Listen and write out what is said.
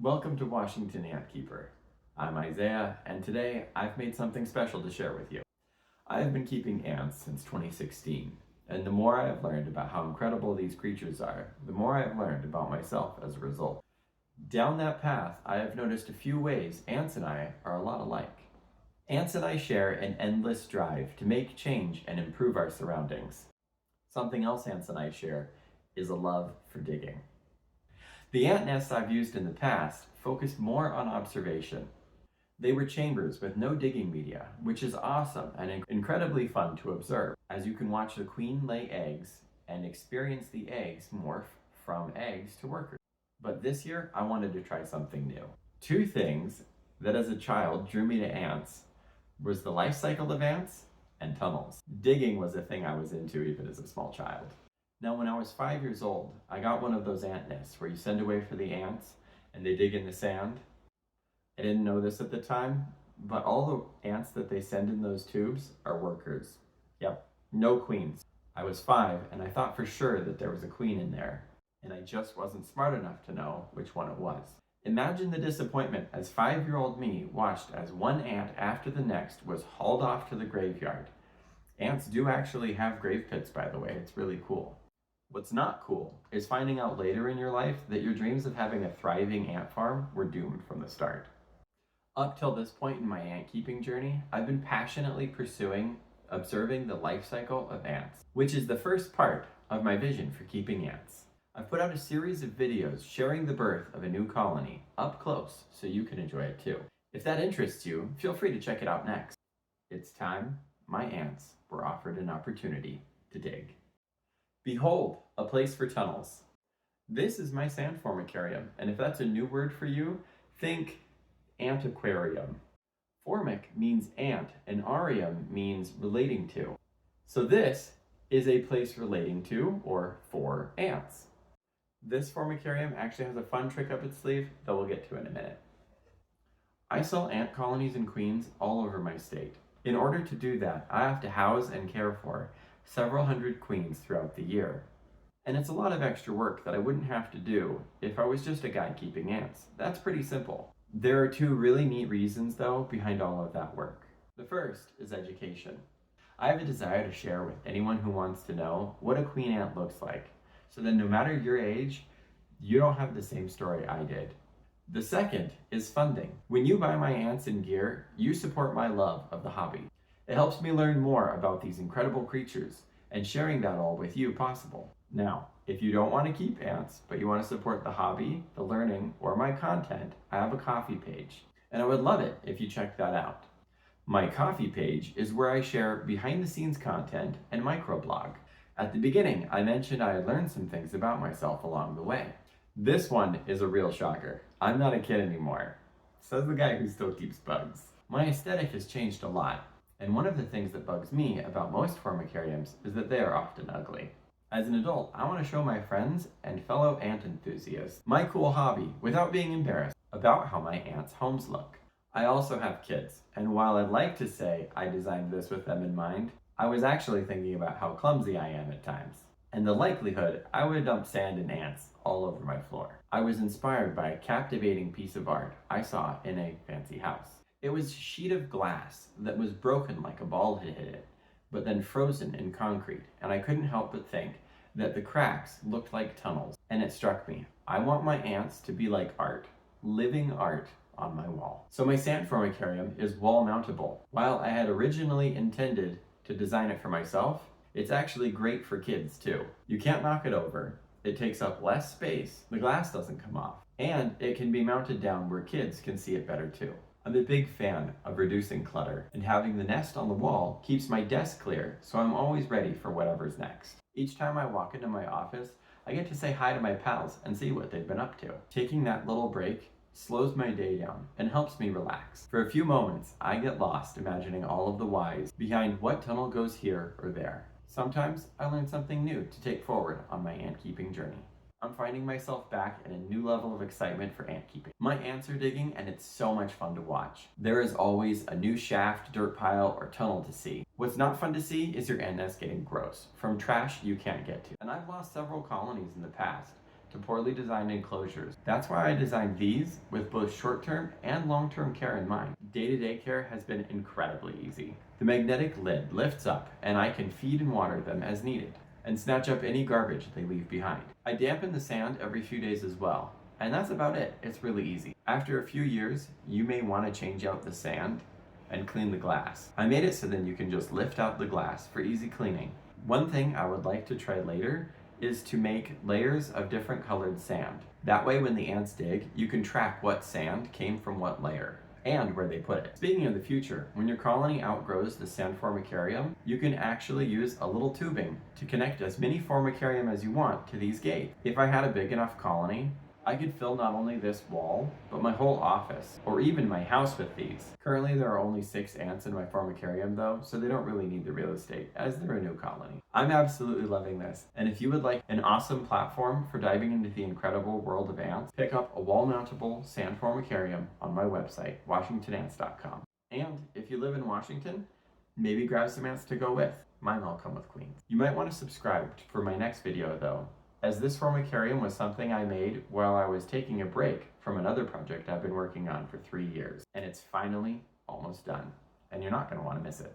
Welcome to Washington Ant Keeper. I'm Isaiah, and today I've made something special to share with you. I have been keeping ants since 2016, and the more I have learned about how incredible these creatures are, the more I have learned about myself as a result. Down that path, I have noticed a few ways ants and I are a lot alike. Ants and I share an endless drive to make change and improve our surroundings. Something else ants and I share is a love for digging. The ant nests I've used in the past focused more on observation. They were chambers with no digging media, which is awesome and incredibly fun to observe, as you can watch the queen lay eggs and experience the eggs morph from eggs to workers. But this year, I wanted to try something new. Two things that as a child drew me to ants was the life cycle of ants and tunnels. Digging was a thing I was into even as a small child. Now, when I was 5 years old, I got one of those ant nests where you send away for the ants and they dig in the sand. I didn't know this at the time, but all the ants that they send in those tubes are workers. Yep, no queens. I was 5 and I thought for sure that there was a queen in there, and I just wasn't smart enough to know which one it was. Imagine the disappointment as 5-year-old me watched as one ant after the next was hauled off to the graveyard. Ants do actually have grave pits, by the way. It's really cool. What's not cool is finding out later in your life that your dreams of having a thriving ant farm were doomed from the start. Up till this point in my ant keeping journey, I've been passionately pursuing observing the life cycle of ants, which is the first part of my vision for keeping ants. I've put out a series of videos sharing the birth of a new colony up close so you can enjoy it too. If that interests you, feel free to check it out next. It's time my ants were offered an opportunity to dig. Behold, a place for tunnels. This is my sand formicarium, and if that's a new word for you, think antiquarium. Formic means ant, and arium means relating to. So this is a place relating to, or for, ants. This formicarium actually has a fun trick up its sleeve that we'll get to in a minute. I sell ant colonies and queens all over my state. In order to do that, I have to house and care for several hundred queens throughout the year. And it's a lot of extra work that I wouldn't have to do if I was just a guy keeping ants. That's pretty simple. There are two really neat reasons, though, behind all of that work. The first is education. I have a desire to share with anyone who wants to know what a queen ant looks like, so that no matter your age, you don't have the same story I did. The second is funding. When you buy my ants and gear, you support my love of the hobby. It helps me learn more about these incredible creatures and sharing that all with you possible. Now, if you don't want to keep ants, but you want to support the hobby, the learning, or my content, I have a Ko-fi page, and I would love it if you check that out. My Ko-fi page is where I share behind-the-scenes content and microblog. At the beginning, I mentioned I had learned some things about myself along the way. This one is a real shocker. I'm not a kid anymore, says the guy who still keeps bugs. My aesthetic has changed a lot, and one of the things that bugs me about most formicariums is that they are often ugly. As an adult, I want to show my friends and fellow ant enthusiasts my cool hobby without being embarrassed about how my ants' homes look. I also have kids, and while I'd like to say I designed this with them in mind, I was actually thinking about how clumsy I am at times, and the likelihood I would dump sand and ants all over my floor. I was inspired by a captivating piece of art I saw in a fancy house. It was a sheet of glass that was broken like a ball had hit it, but then frozen in concrete, and I couldn't help but think that the cracks looked like tunnels. And it struck me, I want my ants to be like art, living art on my wall. So my sand formicarium is wall mountable. While I had originally intended to design it for myself, it's actually great for kids too. You can't knock it over, it takes up less space, the glass doesn't come off, and it can be mounted down where kids can see it better too. I'm a big fan of reducing clutter, and having the nest on the wall keeps my desk clear, so I'm always ready for whatever's next. Each time I walk into my office, I get to say hi to my pals and see what they've been up to. Taking that little break slows my day down and helps me relax. For a few moments, I get lost imagining all of the whys behind what tunnel goes here or there. Sometimes I learn something new to take forward on my ant keeping journey. I'm finding myself back in a new level of excitement for ant keeping. My ants are digging and it's so much fun to watch. There is always a new shaft, dirt pile, or tunnel to see. What's not fun to see is your ant nest getting gross from trash you can't get to. And I've lost several colonies in the past to poorly designed enclosures. That's why I designed these with both short-term and long-term care in mind. Day-to-day care has been incredibly easy. The magnetic lid lifts up and I can feed and water them as needed and snatch up any garbage they leave behind. I dampen the sand every few days as well, and that's about it. It's really easy. After a few years, you may want to change out the sand and clean the glass. I made it so then you can just lift out the glass for easy cleaning. One thing I would like to try later is to make layers of different colored sand. That way when the ants dig, you can track what sand came from what layer and where they put it. Speaking of the future, when your colony outgrows the sand formicarium, you can actually use a little tubing to connect as many formicarium as you want to these gates. If I had a big enough colony, I could fill not only this wall, but my whole office, or even my house with these. Currently there are only 6 ants in my formicarium though, so they don't really need the real estate, as they're a new colony. I'm absolutely loving this, and if you would like an awesome platform for diving into the incredible world of ants, pick up a wall-mountable sand formicarium on my website, WashingtonAnts.com. And if you live in Washington, maybe grab some ants to go with. Mine all come with queens. You might want to subscribe for my next video though, as this formicarium was something I made while I was taking a break from another project I've been working on for 3 years. And it's finally almost done, and you're not going to want to miss it.